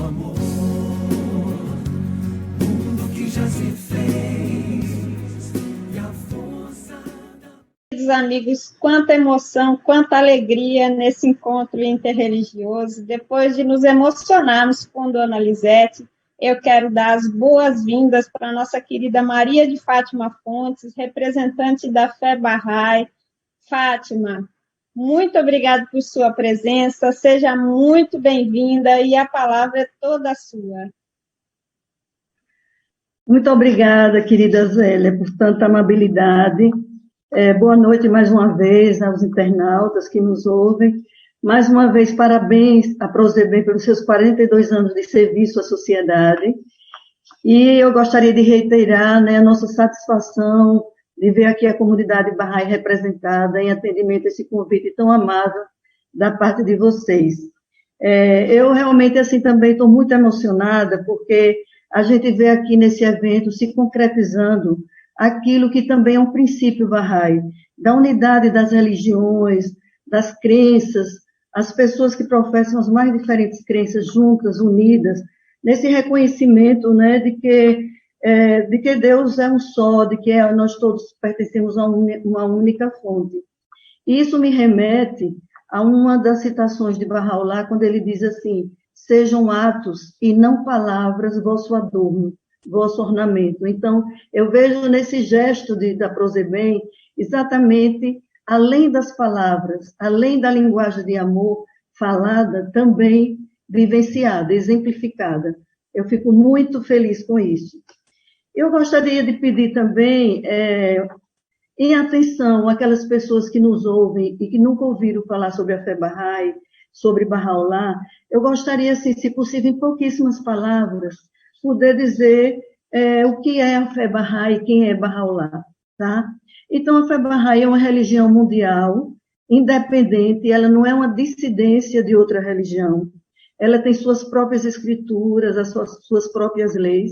amor, mundo que já se fez, e a força Queridos amigos, quanta emoção, quanta alegria nesse encontro interreligioso. Depois de nos emocionarmos com Dona Lisete, eu quero dar as boas-vindas para a nossa querida Maria de Fátima Fontes, representante da Fé Bahá'í. Fátima, muito obrigada por sua presença, seja muito bem-vinda e a palavra é toda sua. Muito obrigada, querida Zélia, por tanta amabilidade. Boa noite mais uma vez aos internautas que nos ouvem. Mais uma vez, parabéns a Prozebem pelos seus 42 anos de serviço à sociedade. E eu gostaria de reiterar, né, a nossa satisfação de ver aqui a comunidade Bahá'í representada em atendimento a esse convite tão amável da parte de vocês. Eu realmente, assim, também estou muito emocionada, porque a gente vê aqui nesse evento se concretizando aquilo que também é um princípio Bahá'í, da unidade das religiões, das crenças, as pessoas que professam as mais diferentes crenças juntas, unidas, nesse reconhecimento, né, de que Deus é um só, de que nós todos pertencemos a uma única fonte. E isso me remete a uma das citações de Bahá'u'lláh, quando ele diz assim: sejam atos e não palavras vosso adorno, vosso ornamento. Então, eu vejo nesse gesto da Prozebem exatamente, além das palavras, além da linguagem de amor falada, também vivenciada, exemplificada. Eu fico muito feliz com isso. Eu gostaria de pedir também, em atenção àquelas pessoas que nos ouvem e que nunca ouviram falar sobre a Fé Bahá'í, sobre Bahá'u'lláh, eu gostaria, assim, se possível, em pouquíssimas palavras, poder dizer o que é a Fé Bahá'í, quem é Bahá'u'lláh, tá? Então, a Fé Bahá'í é uma religião mundial, independente, ela não é uma dissidência de outra religião, ela tem suas próprias escrituras, as suas próprias leis,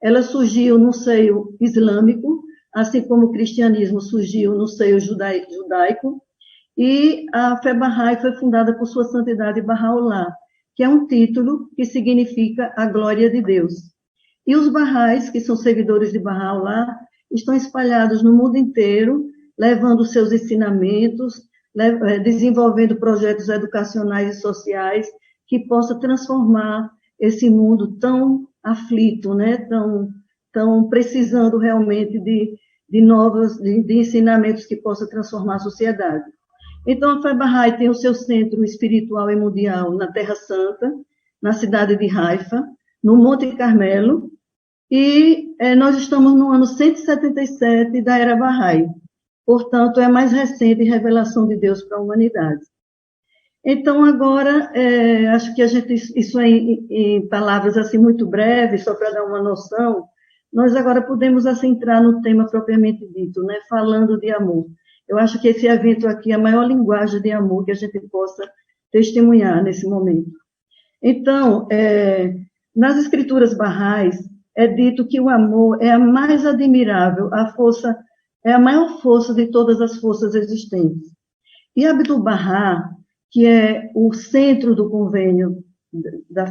ela surgiu no seio islâmico, assim como o cristianismo surgiu no seio judaico, e a Fé Bahá'í foi fundada por Sua Santidade Bahá'u'lláh, que é um título que significa a glória de Deus. E os Bahá'ís, que são seguidores de Bahá'u'lláh, estão espalhados no mundo inteiro, levando seus ensinamentos, desenvolvendo projetos educacionais e sociais que possam transformar esse mundo tão aflito, né? tão precisando realmente de novos de ensinamentos que possam transformar a sociedade. Então, a Fé Bahá'í tem o seu centro espiritual e mundial na Terra Santa, na cidade de Haifa, no Monte Carmelo, e nós estamos no ano 177 da Era Bahá'í. Portanto, é a mais recente revelação de Deus para a humanidade. Então, agora, acho que isso é em palavras assim muito breves, só para dar uma noção, nós agora podemos assim, entrar no tema propriamente dito, né, falando de amor. Eu acho que esse evento aqui é a maior linguagem de amor que a gente possa testemunhar nesse momento. Então, nas escrituras Bahá'ís, é dito que o amor é a mais admirável, é a maior força de todas as forças existentes. E Abdu'l-Bahá, que é o centro do convênio da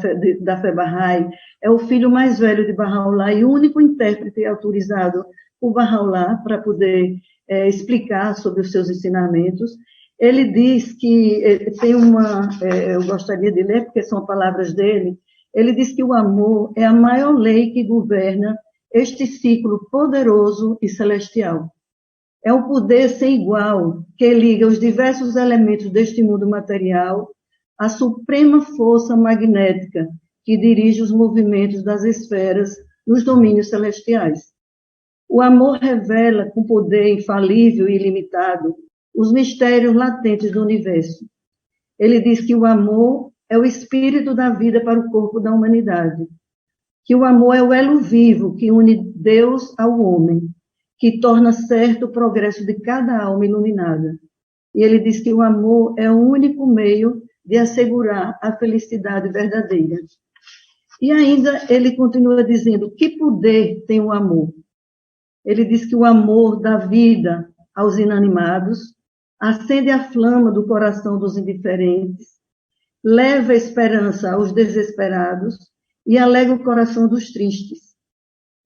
Fé Bahá'í, é o filho mais velho de Bahá'u'lláh e o único intérprete autorizado por Bahá'u'lláh para poder explicar sobre os seus ensinamentos. Ele diz que tem eu gostaria de ler porque são palavras dele, ele diz que o amor é a maior lei que governa este ciclo poderoso e celestial. É um poder sem igual que liga os diversos elementos deste mundo material à suprema força magnética que dirige os movimentos das esferas nos domínios celestiais. O amor revela com poder infalível e ilimitado os mistérios latentes do universo. Ele diz que o amor é o espírito da vida para o corpo da humanidade, que o amor é o elo vivo que une Deus ao homem, que torna certo o progresso de cada alma iluminada. E ele diz que o amor é o único meio de assegurar a felicidade verdadeira. E ainda ele continua dizendo, que poder tem o amor? Ele diz que o amor dá vida aos inanimados, acende a flama do coração dos indiferentes, leva esperança aos desesperados e alegra o coração dos tristes.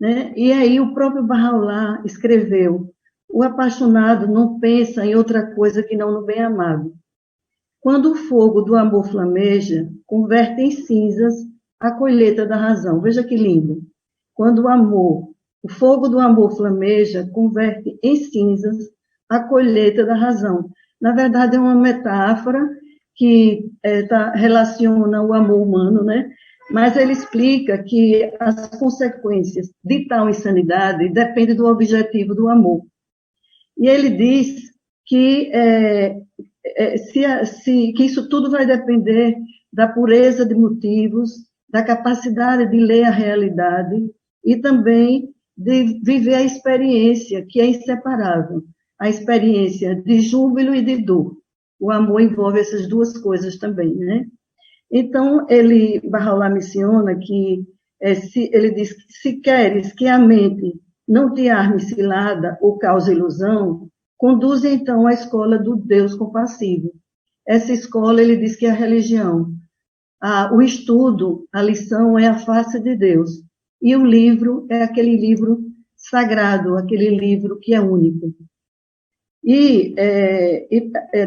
Né? E aí o próprio Bahá'u'lláh escreveu: o apaixonado não pensa em outra coisa que não no bem-amado. Quando o fogo do amor flameja, converte em cinzas a colheita da razão. Veja que lindo. Quando o fogo do amor flameja, converte em cinzas a colheita da razão. Na verdade, é uma metáfora que relaciona o amor humano, né? Mas ele explica que as consequências de tal insanidade dependem do objetivo do amor. E ele diz que, que isso tudo vai depender da pureza de motivos, da capacidade de ler a realidade e também de viver a experiência, que é inseparável, a experiência de júbilo e de dor. O amor envolve essas duas coisas também, né? Então, Bahá'u'lláh menciona que, ele diz que se queres que a mente não te arme cilada ou cause ilusão, conduze então à escola do Deus compassivo. Essa escola, ele diz que é a religião. O estudo, a lição é a face de Deus. E o livro é aquele livro sagrado, aquele livro que é único. E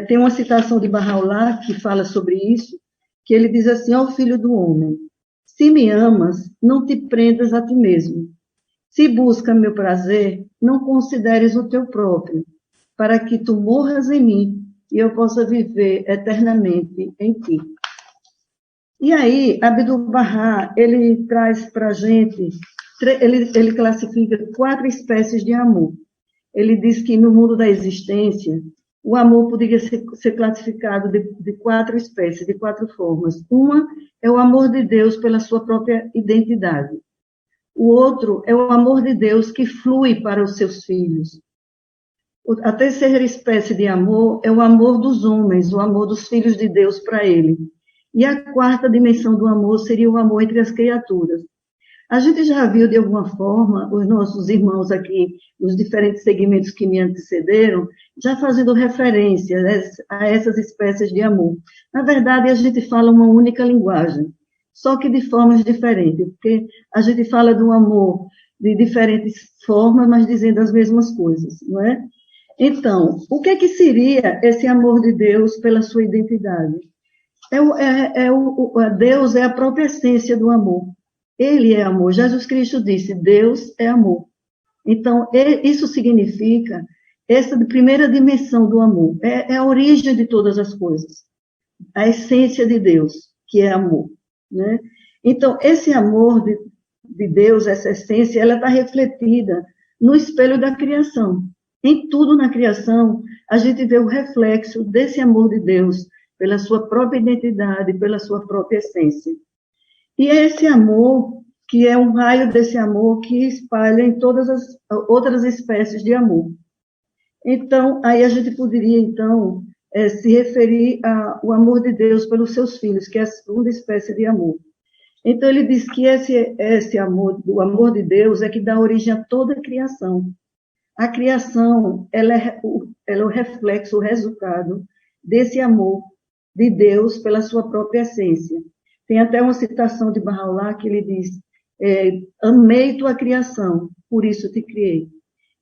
tem uma citação de Bahá'u'lláh que fala sobre isso, que ele diz assim: ó filho do homem, se me amas, não te prendas a ti mesmo. Se busca meu prazer, não consideres o teu próprio, para que tu morras em mim e eu possa viver eternamente em ti. E aí, Abdu'l-Bahá, ele traz para a gente, ele classifica 4 espécies de amor. Ele diz que no mundo da existência, o amor poderia ser classificado de 4 espécies, de 4 formas. Uma é o amor de Deus pela sua própria identidade. O outro é o amor de Deus que flui para os seus filhos. A terceira espécie de amor é o amor dos homens, o amor dos filhos de Deus para ele. E a 4ª dimensão do amor seria o amor entre as criaturas. A gente já viu, de alguma forma, os nossos irmãos aqui, nos diferentes segmentos que me antecederam, já fazendo referência a essas espécies de amor. Na verdade, a gente fala uma única linguagem, só que de formas diferentes, porque a gente fala do amor de diferentes formas, mas dizendo as mesmas coisas, não é? Então, o que seria esse amor de Deus pela sua identidade? Deus é a própria essência do amor. Ele é amor. Jesus Cristo disse: Deus é amor. Então, isso significa essa primeira dimensão do amor. É a origem de todas as coisas. A essência de Deus, que é amor. Né? Então, esse amor de Deus, essa essência, ela está refletida no espelho da criação. Em tudo na criação, a gente vê o reflexo desse amor de Deus, pela sua própria identidade, pela sua própria essência. E é esse amor, que é um raio desse amor que espalha em todas as outras espécies de amor. Então, aí a gente poderia, então, se referir ao amor de Deus pelos seus filhos, que é a segunda espécie de amor. Então, ele diz que esse amor, o amor de Deus, é que dá origem a toda a criação. A criação, ela é o reflexo, o resultado desse amor de Deus pela sua própria essência. Tem até uma citação de Bahá'u'lláh que ele diz: amei tua criação, por isso te criei.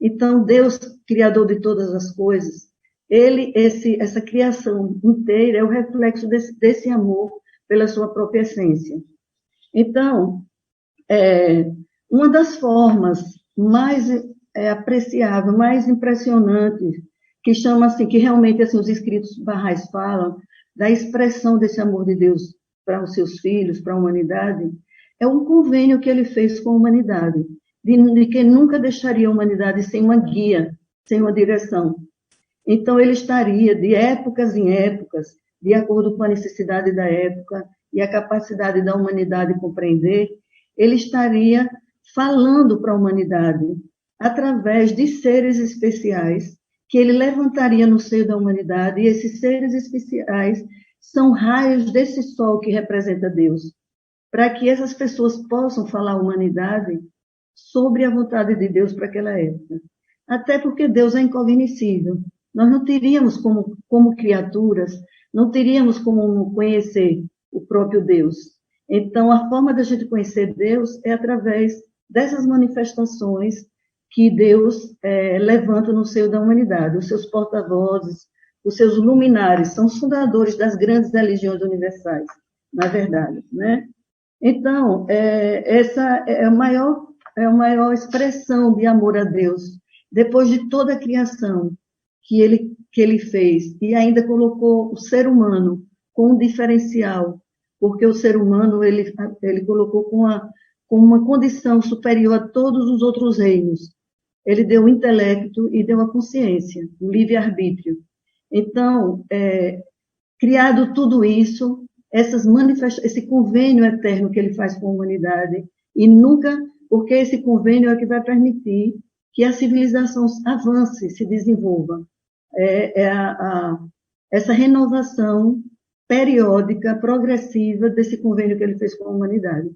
Então, Deus, criador de todas as coisas, essa criação inteira é o reflexo desse amor pela sua própria essência. Então, uma das formas mais apreciáveis, mais impressionantes, que chama assim, que realmente assim, os escritos barrais falam, da expressão desse amor de Deus para os seus filhos, para a humanidade, é um convênio que ele fez com a humanidade, de que nunca deixaria a humanidade sem uma guia, sem uma direção. Então, ele estaria, de épocas em épocas, de acordo com a necessidade da época e a capacidade da humanidade compreender, ele estaria falando para a humanidade, através de seres especiais, que ele levantaria no seio da humanidade, e esses seres especiais são raios desse sol que representa Deus, para que essas pessoas possam falar à humanidade sobre a vontade de Deus para aquela época. Até porque Deus é incognoscível. Nós não teríamos como criaturas, não teríamos como conhecer o próprio Deus. Então, a forma da gente conhecer Deus é através dessas manifestações que Deus levanta no seio da humanidade, os seus porta-vozes, os seus luminares, são os fundadores das grandes religiões universais, na verdade, né? Então, essa é a maior expressão de amor a Deus, depois de toda a criação que ele fez, e ainda colocou o ser humano com um diferencial, porque o ser humano ele colocou com uma condição superior a todos os outros reinos. Ele deu o intelecto e deu a consciência, o livre-arbítrio. Então, criado tudo isso, esse convênio eterno que ele faz com a humanidade, e nunca, porque esse convênio é que vai permitir que a civilização avance, se desenvolva. Essa renovação periódica, progressiva desse convênio que ele fez com a humanidade.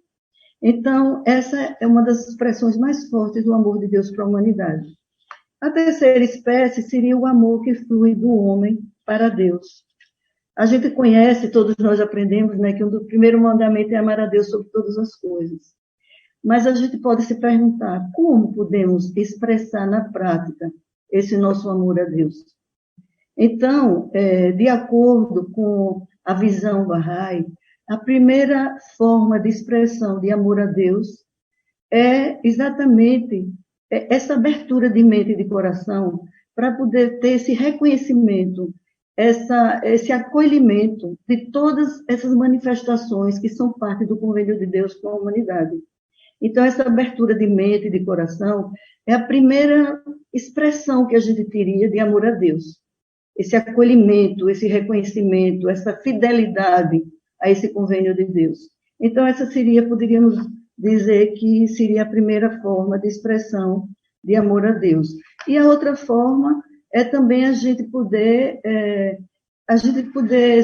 Então, essa é uma das expressões mais fortes do amor de Deus para a humanidade. A terceira espécie seria o amor que flui do homem para Deus. A gente conhece, todos nós aprendemos, né, que o primeiro mandamento é amar a Deus sobre todas as coisas. Mas a gente pode se perguntar, como podemos expressar na prática esse nosso amor a Deus? Então, de acordo com a visão Bahá'í, a primeira forma de expressão de amor a Deus é exatamente essa abertura de mente e de coração para poder ter esse reconhecimento, esse acolhimento de todas essas manifestações que são parte do convênio de Deus com a humanidade. Então, essa abertura de mente e de coração é a primeira expressão que a gente teria de amor a Deus. Esse acolhimento, esse reconhecimento, essa fidelidade a esse convênio de Deus. Então, essa seria, poderíamos dizer que seria a primeira forma de expressão de amor a Deus. E a outra forma é também a gente poder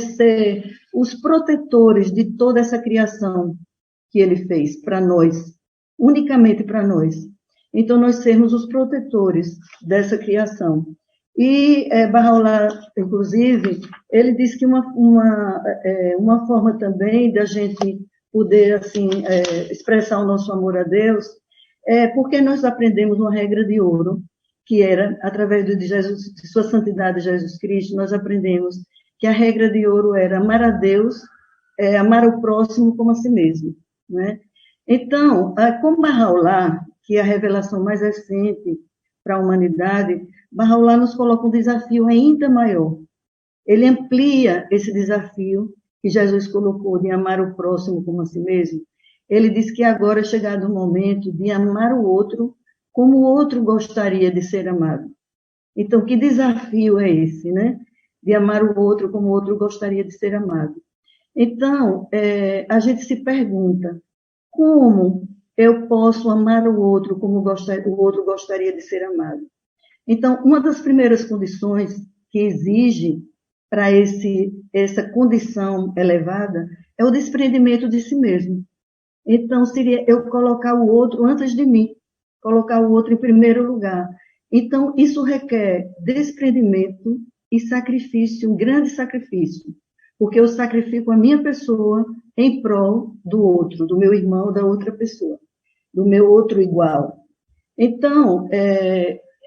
ser os protetores de toda essa criação que ele fez para nós, unicamente para nós. Então, nós sermos os protetores dessa criação. E Bahá'u'lláh, inclusive, ele diz que uma forma também da gente poder assim, expressar o nosso amor a Deus é porque nós aprendemos uma regra de ouro, que era, através de sua santidade Jesus Cristo, nós aprendemos que a regra de ouro era amar a Deus, amar o próximo como a si mesmo, né? Então, com Bahá'u'lláh, que é a revelação mais recente para a humanidade, Bahá'u'lláh nos coloca um desafio ainda maior. Ele amplia esse desafio que Jesus colocou de amar o próximo como a si mesmo. Ele diz que agora é chegado o momento de amar o outro como o outro gostaria de ser amado. Então, que desafio é esse, né? De amar o outro como o outro gostaria de ser amado. Então, a gente se pergunta, como eu posso amar o outro como o outro gostaria de ser amado? Então, uma das primeiras condições que exige para essa condição elevada é o desprendimento de si mesmo. Então, seria eu colocar o outro antes de mim, colocar o outro em primeiro lugar. Então, isso requer desprendimento e sacrifício, um grande sacrifício, porque eu sacrifico a minha pessoa em prol do outro, do meu irmão, da outra pessoa, do meu outro igual. Então,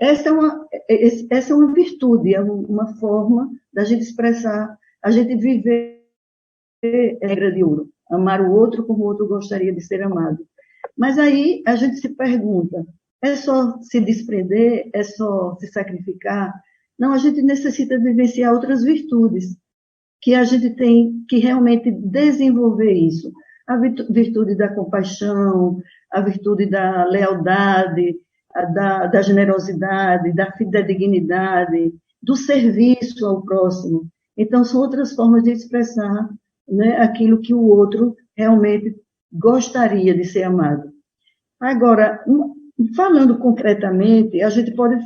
essa é uma virtude, é uma forma da gente expressar, a gente viver a regra de ouro, amar o outro como o outro gostaria de ser amado. Mas aí a gente se pergunta, é só se desprender, é só se sacrificar? Não, a gente necessita vivenciar outras virtudes, que a gente tem que realmente desenvolver isso. A virtude da compaixão, a virtude da lealdade, da generosidade, da fidedignidade, do serviço ao próximo. Então, são outras formas de expressar, né, aquilo que o outro realmente gostaria de ser amado. Agora, falando concretamente, a gente pode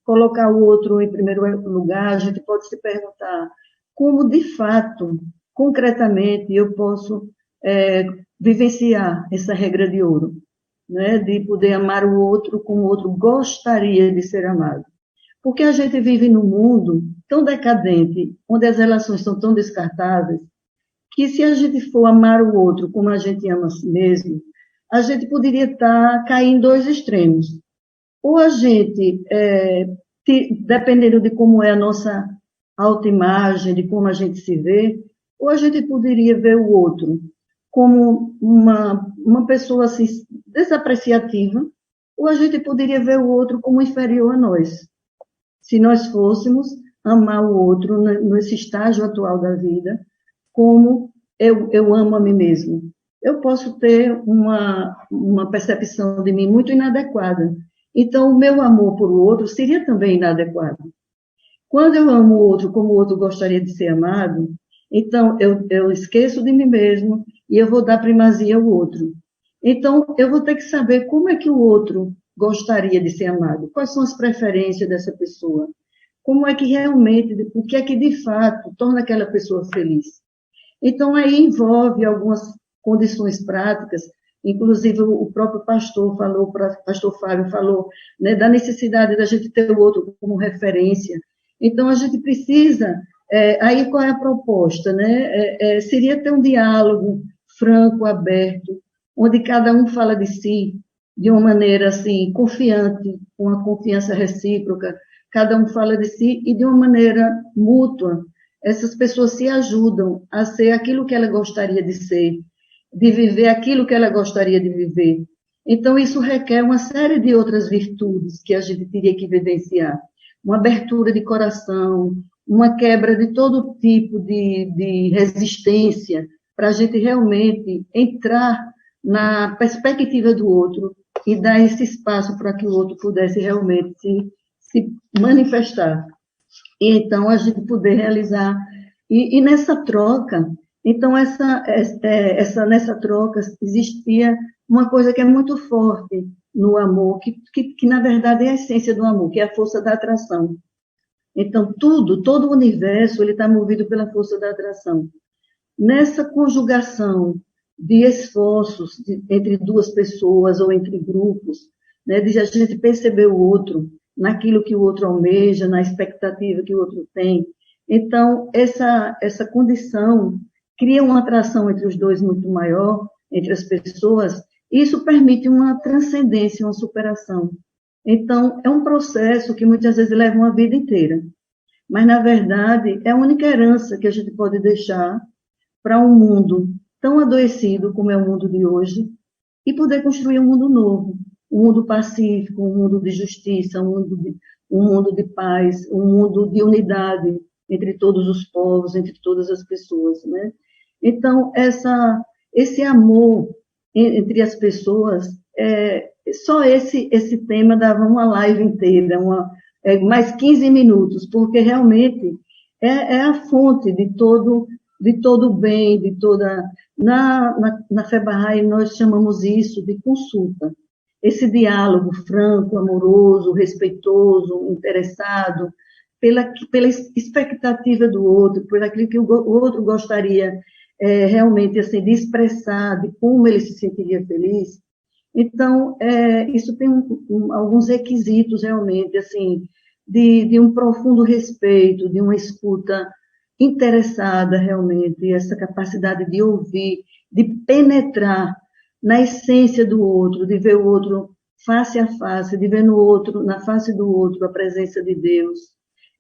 colocar o outro em primeiro lugar, a gente pode se perguntar como, de fato, concretamente, eu posso vivenciar essa regra de ouro, né, de poder amar o outro como o outro gostaria de ser amado. Porque a gente vive num mundo tão decadente, onde as relações são tão descartáveis, que se a gente for amar o outro como a gente ama a si mesmo, a gente poderia cair em dois extremos. Ou a gente, dependendo de como é a nossa autoimagem, de como a gente se vê, ou a gente poderia ver o outro como uma pessoa assim, desapreciativa, ou a gente poderia ver o outro como inferior a nós. Se nós fôssemos amar o outro nesse estágio atual da vida, como eu amo a mim mesmo. Eu posso ter uma percepção de mim muito inadequada. Então, o meu amor por o outro seria também inadequado. Quando eu amo o outro como o outro gostaria de ser amado, então eu esqueço de mim mesmo e eu vou dar primazia ao outro. Então, eu vou ter que saber como é que o outro gostaria de ser amado, quais são as preferências dessa pessoa, como é que realmente, o que é que de fato torna aquela pessoa feliz. Então, aí envolve algumas condições práticas, inclusive o próprio pastor falou, o pastor Fábio falou, né, da necessidade da gente ter o outro como referência. Então, a gente precisa, aí qual é a proposta, né? Seria ter um diálogo franco, aberto, onde cada um fala de si de uma maneira, assim, confiante, com uma confiança recíproca, cada um fala de si e de uma maneira mútua. Essas pessoas se ajudam a ser aquilo que ela gostaria de ser, de viver aquilo que ela gostaria de viver. Então, isso requer uma série de outras virtudes que a gente teria que vivenciar. Uma abertura de coração, uma quebra de todo tipo de resistência, para a gente realmente entrar na perspectiva do outro e dar esse espaço para que o outro pudesse realmente se manifestar. E então a gente poder realizar. E nessa troca, então nessa troca existia uma coisa que é muito forte no amor, que na verdade é a essência do amor, que é a força da atração. Então todo o universo, ele está movido pela força da atração. Nessa conjugação de esforços entre duas pessoas ou entre grupos, né, de a gente perceber o outro naquilo que o outro almeja, na expectativa que o outro tem. Então, essa condição cria uma atração entre os dois muito maior, entre as pessoas, e isso permite uma transcendência, uma superação. Então, é um processo que muitas vezes leva uma vida inteira, mas, na verdade, é a única herança que a gente pode deixar para um mundo tão adoecido como é o mundo de hoje, e poder construir um mundo novo, um mundo pacífico, um mundo de justiça, um mundo de paz, um mundo de unidade entre todos os povos, entre todas as pessoas, né? Então, esse amor entre as pessoas, só esse tema dava uma live inteira, mais 15 minutos, porque realmente é a fonte de todo o bem, de toda... Na Fé Bahá'í, nós chamamos isso de consulta. Esse diálogo franco, amoroso, respeitoso, interessado, pela expectativa do outro, por aquilo que o outro gostaria realmente assim, de expressar, de como ele se sentiria feliz. Então, isso tem alguns requisitos realmente, assim, de um profundo respeito, de uma escuta interessada realmente, essa capacidade de ouvir, de penetrar na essência do outro, de ver o outro face a face, de ver no outro, na face do outro, a presença de Deus.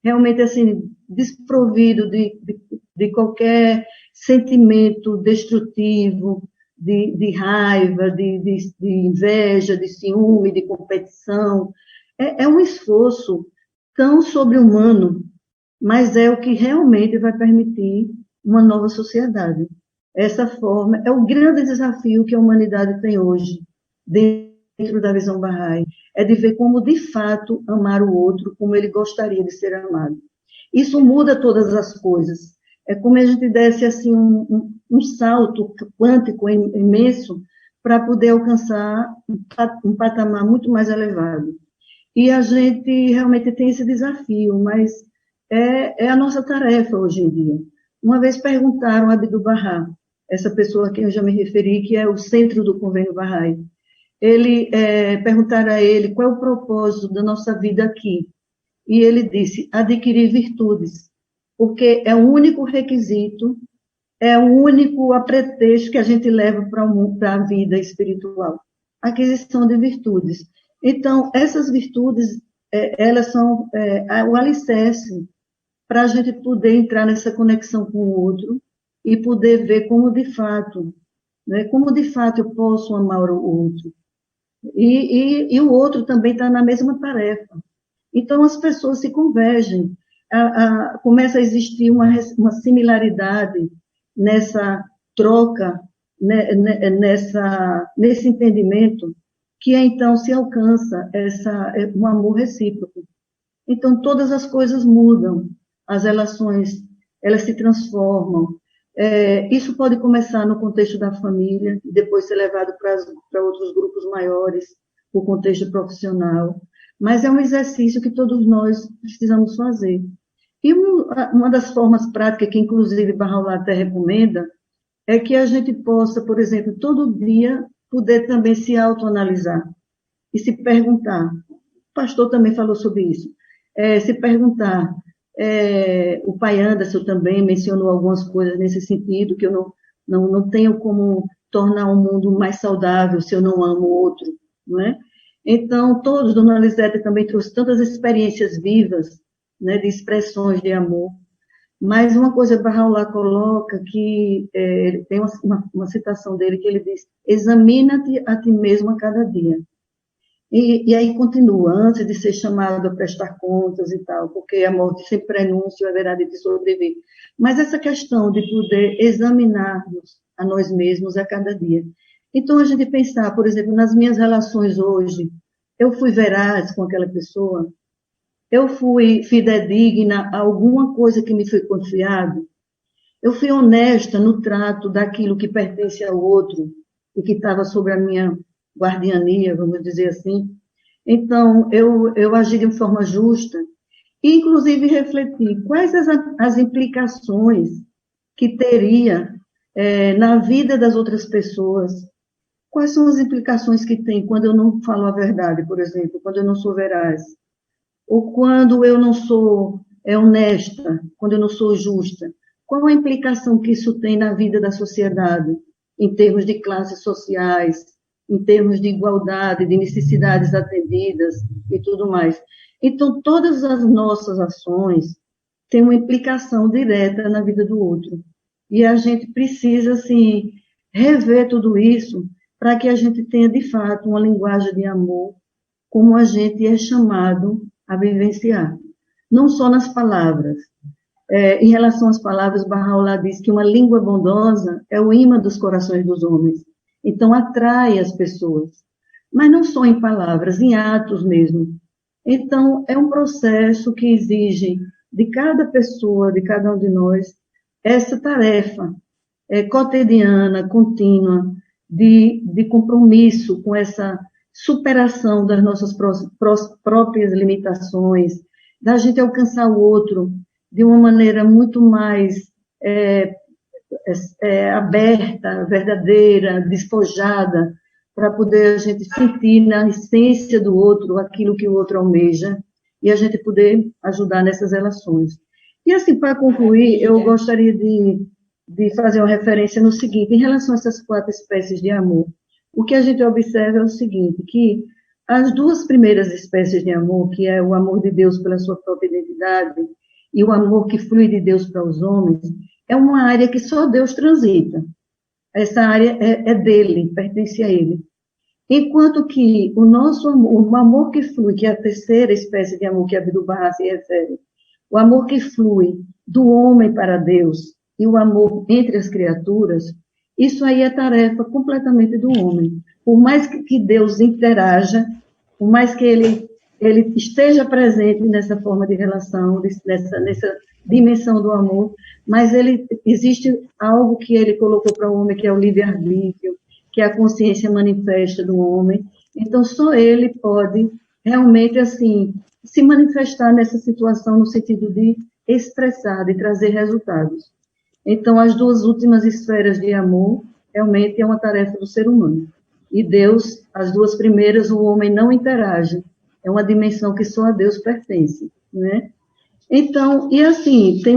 Realmente, assim, desprovido de qualquer sentimento destrutivo, de raiva, de inveja, de ciúme, de competição. É um esforço tão sobre-humano, mas é o que realmente vai permitir uma nova sociedade. Essa forma é o grande desafio que a humanidade tem hoje, dentro da visão Bahá'í, é de ver como, de fato, amar o outro como ele gostaria de ser amado. Isso muda todas as coisas. É como se a gente desse assim, um salto quântico imenso para poder alcançar um patamar muito mais elevado. E a gente realmente tem esse desafio, mas é a nossa tarefa hoje em dia. Uma vez perguntaram a Abdu'l-Bahá, essa pessoa a quem eu já me referi, que é o centro do Convênio Bahá'í, perguntaram a ele qual é o propósito da nossa vida aqui. E ele disse, adquirir virtudes, porque é o único requisito é o único pretexto que a gente leva para a vida espiritual. Aquisição de virtudes. Então, essas virtudes, elas são o alicerce para a gente poder entrar nessa conexão com o outro e poder ver como de fato, né, como de fato eu posso amar o outro. E o outro também está na mesma tarefa. Então, as pessoas se convergem, começa a existir uma similaridade nessa troca, né, nesse entendimento, que então se alcança um amor recíproco. Então, todas as coisas mudam, as relações, elas se transformam. Isso pode começar no contexto da família, depois ser levado para outros grupos maiores, o contexto profissional, mas é um exercício que todos nós precisamos fazer. E uma das formas práticas que, inclusive, Bahá'u'lláh até recomenda, é que a gente possa, por exemplo, todo dia, poder também se autoanalisar e se perguntar. O pastor também falou sobre isso. Se perguntar. O pai Anderson também mencionou algumas coisas nesse sentido, que eu não tenho como tornar o mundo mais saudável se eu não amo o outro, não é? Então, Dona Lisete também trouxe tantas experiências vivas, né, de expressões de amor, mas uma coisa Bahá'u'lláh coloca que tem uma citação dele que ele diz: examina-te a ti mesmo a cada dia. E aí continua, antes de ser chamado a prestar contas e tal, porque a morte sem prenúncio haverá de te sobreviver. Mas essa questão de poder examinar-nos a nós mesmos a cada dia. Então, a gente pensar, por exemplo, nas minhas relações hoje, eu fui veraz com aquela pessoa? Eu fui fidedigna a alguma coisa que me foi confiado? Eu fui honesta no trato daquilo que pertence ao outro e que estava sob a minha guardiania, vamos dizer assim? Então, eu agi de forma justa e, inclusive, refleti quais as implicações que teria na vida das outras pessoas. Quais são as implicações que tem quando eu não falo a verdade, por exemplo, quando eu não sou veraz? Ou quando eu não sou honesta, quando eu não sou justa? Qual a implicação que isso tem na vida da sociedade, em termos de classes sociais, em termos de igualdade, de necessidades atendidas e tudo mais? Então, todas as nossas ações têm uma implicação direta na vida do outro. E a gente precisa, assim, rever tudo isso para que a gente tenha, de fato, uma linguagem de amor, como a gente é chamado a vivenciar. Não só nas palavras. Em relação às palavras, Bahá'u'lláh diz que uma língua bondosa é o imã dos corações dos homens. Então, atrai as pessoas. Mas não só em palavras, em atos mesmo. Então, é um processo que exige de cada pessoa, de cada um de nós, essa tarefa cotidiana, contínua, de compromisso com essa superação das nossas próprias limitações, da gente alcançar o outro de uma maneira muito mais aberta, verdadeira, despojada, para poder a gente sentir na essência do outro aquilo que o outro almeja e a gente poder ajudar nessas relações. E assim, para concluir, eu gostaria de fazer uma referência no seguinte: em relação a essas 4 espécies de amor, o que a gente observa é o seguinte, que as 2 primeiras espécies de amor, que é o amor de Deus pela sua própria identidade e o amor que flui de Deus para os homens, é uma área que só Deus transita. Essa área é dele, pertence a ele. Enquanto que o nosso amor, o amor que flui, que é a terceira espécie de amor que a Abdu'l-Bahá se refere, o amor que flui do homem para Deus e o amor entre as criaturas, isso aí é tarefa completamente do homem. Por mais que Deus interaja, por mais que ele esteja presente nessa forma de relação, nessa dimensão do amor, mas existe algo que ele colocou para o homem, que é o livre-arbítrio, que é a consciência manifesta do homem. Então, só ele pode realmente, assim, se manifestar nessa situação no sentido de expressar, de trazer resultados. Então, as 2 últimas esferas de amor, realmente é uma tarefa do ser humano. E Deus, as 2 primeiras, o homem não interage. É uma dimensão que só a Deus pertence, né? Então, e assim, tem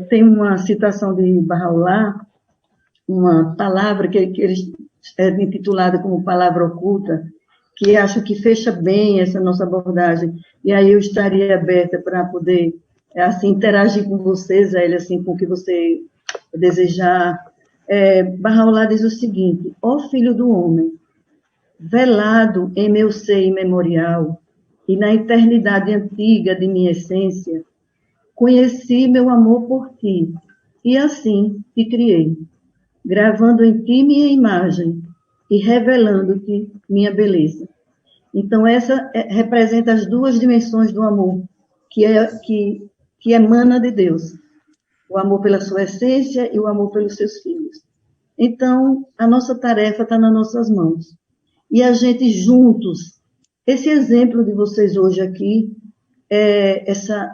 Tem uma citação de Bahá'u'lláh, uma palavra que eles intitulada como palavra oculta, que acho que fecha bem essa nossa abordagem. E aí eu estaria aberta para poder assim interagir com vocês, Zélia, assim, com o que você desejar. Bahá'u'lláh diz o seguinte: ó filho do homem, velado em meu ser imemorial e na eternidade antiga de minha essência, conheci meu amor por ti, e assim te criei, gravando em ti minha imagem e revelando-te minha beleza. Então, essa representa as duas dimensões do amor, que emana de Deus. O amor pela sua essência e o amor pelos seus filhos. Então, a nossa tarefa está nas nossas mãos. E a gente juntos, esse exemplo de vocês hoje aqui, essa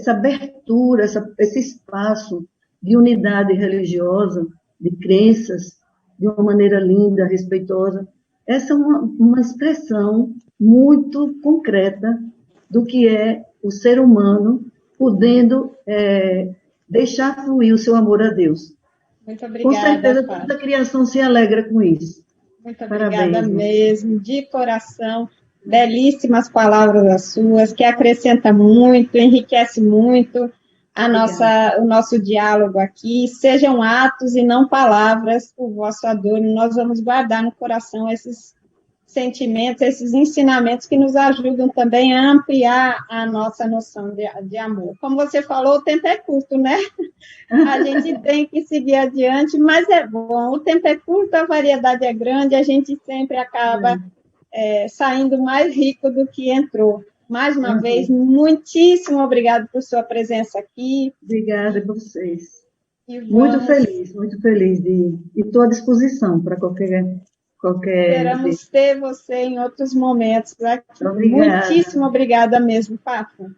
abertura, esse espaço de unidade religiosa, de crenças, de uma maneira linda, respeitosa, essa é uma expressão muito concreta do que é o ser humano podendo deixar fluir o seu amor a Deus. Muito obrigada, com certeza, Fátima. toda a criação se alegra com isso. Muito obrigada. Parabéns, mesmo, de coração. Belíssimas palavras as suas, que acrescenta muito, enriquece muito o nosso diálogo aqui. Sejam atos e não palavras o vosso adorno. Nós vamos guardar no coração esses sentimentos, esses ensinamentos que nos ajudam também a ampliar a nossa noção de amor. Como você falou, o tempo é curto, né? A gente tem que seguir adiante, mas é bom. O tempo é curto, a variedade é grande, a gente sempre acaba saindo mais rico do que entrou. Mais uma vez, muitíssimo obrigada por sua presença aqui. Obrigada a vocês. Muito feliz e estou à disposição para qualquer Esperamos ter você em outros momentos aqui. Obrigada. Muitíssimo obrigada mesmo, Fátima.